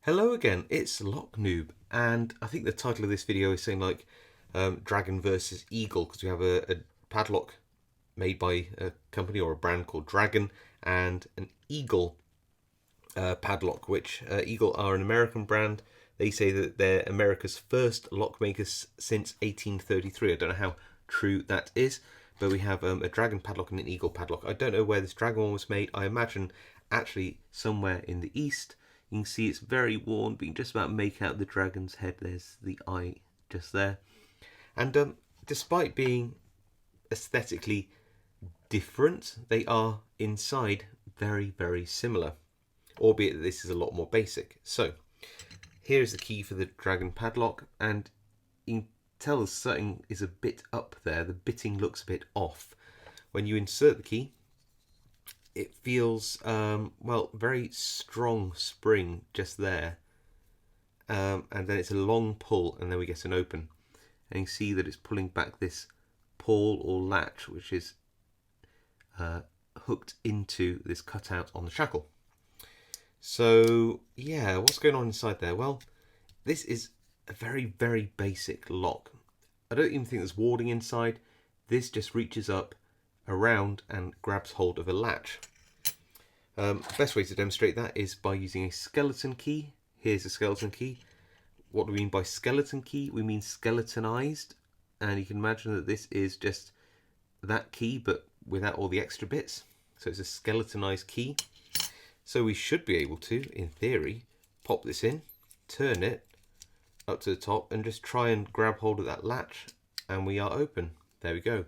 Hello again, it's Noob, and I think the title of this video is saying like Dragon versus Eagle, because we have a padlock made by a company or a brand called Dragon, and an Eagle padlock, which Eagle are an American brand. They say that they're America's first lock makers since 1833. I don't know how true that is, but we have a Dragon padlock and an Eagle padlock. I don't know where this Dragon one was made. I imagine actually somewhere in the East. You can see it's very worn, but you can just about make out the dragon's head. There's the eye just there. And despite being aesthetically different, they are inside very, very similar, albeit that this is a lot more basic. So here's the key for the dragon padlock, and you can tell something is a bit up there. The bitting looks a bit off. When you insert the key, it feels, well, very strong spring just there. And then it's a long pull, and then we get an open. And you see that it's pulling back this pawl or latch, which is hooked into this cutout on the shackle. So, yeah, what's going on inside there? Well, this is a very, very basic lock. I don't even think there's warding inside. This just reaches up around and grabs hold of a latch. Best way to demonstrate that is by using a skeleton key. Here's a skeleton key. What do we mean by skeleton key? We mean skeletonized, and you can imagine that this is just that key but without all the extra bits. So it's a skeletonized key. So we should be able to, in theory, pop this in, turn it up to the top, and just try and grab hold of that latch, and we are open. There we go.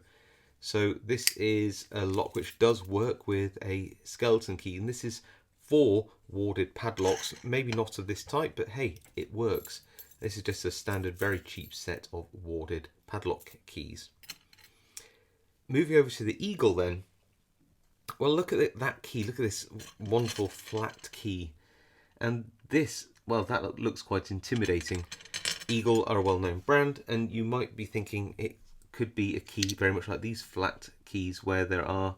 So this is a lock which does work with a skeleton key, and this is for warded padlocks. Maybe not of this type, but hey, it works. This is just a standard, very cheap set of warded padlock keys. Moving over to the Eagle then. Well, look at that key. Look at this wonderful flat key. And this, well, that looks quite intimidating. Eagle are a well-known brand, and you might be thinking it could be a key very much like these flat keys, where there are,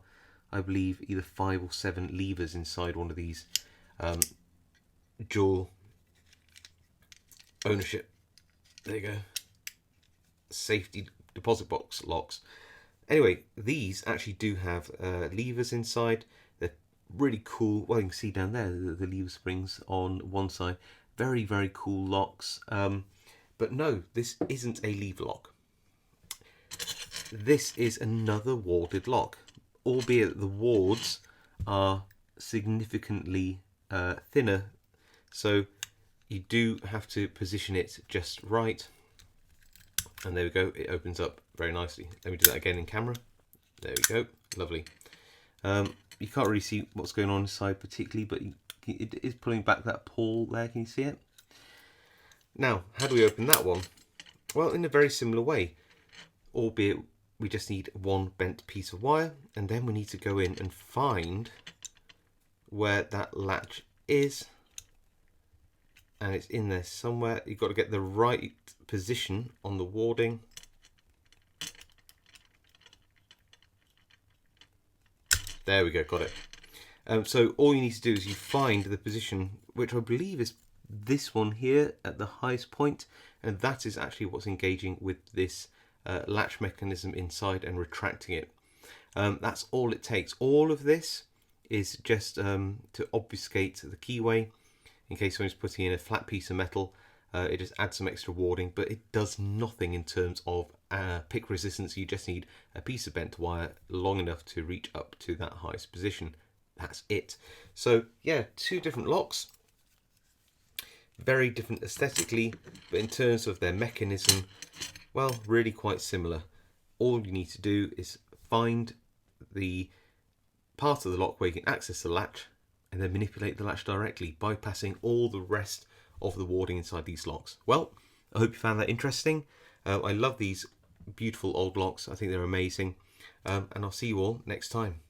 I believe, either 5 or 7 levers inside one of these dual ownership, there you go, safety deposit box locks. Anyway, these actually do have levers inside. They're really cool. Well, you can see down there the lever springs on one side. Very, very cool locks. But no, this isn't a lever lock. This is another warded lock, albeit the wards are significantly thinner, so you do have to position it just right. And there we go, it opens up very nicely. Let me do that again in camera. There we go, lovely. You can't really see what's going on inside particularly, but it is pulling back that pawl there. Can you see it? Now, how do we open that one? Well, in a very similar way, albeit we just need one bent piece of wire, and then we need to go in and find where that latch is, and it's in there somewhere. You've got to get the right position on the warding. There we go, got it. So all you need to do is you find the position, which I believe is this one here at the highest point, and that is actually what's engaging with this latch mechanism inside and retracting it. That's all it takes. All of this is just to obfuscate the keyway in case someone's putting in a flat piece of metal. It just adds some extra warding, but it does nothing in terms of pick resistance. You just need a piece of bent wire long enough to reach up to that highest position. That's it. So yeah, 2 different locks, very different aesthetically, but in terms of their mechanism, well, really quite similar. All you need to do is find the part of the lock where you can access the latch, and then manipulate the latch directly, bypassing all the rest of the warding inside these locks. Well, I hope you found that interesting. I love these beautiful old locks. I think they're amazing. And I'll see you all next time.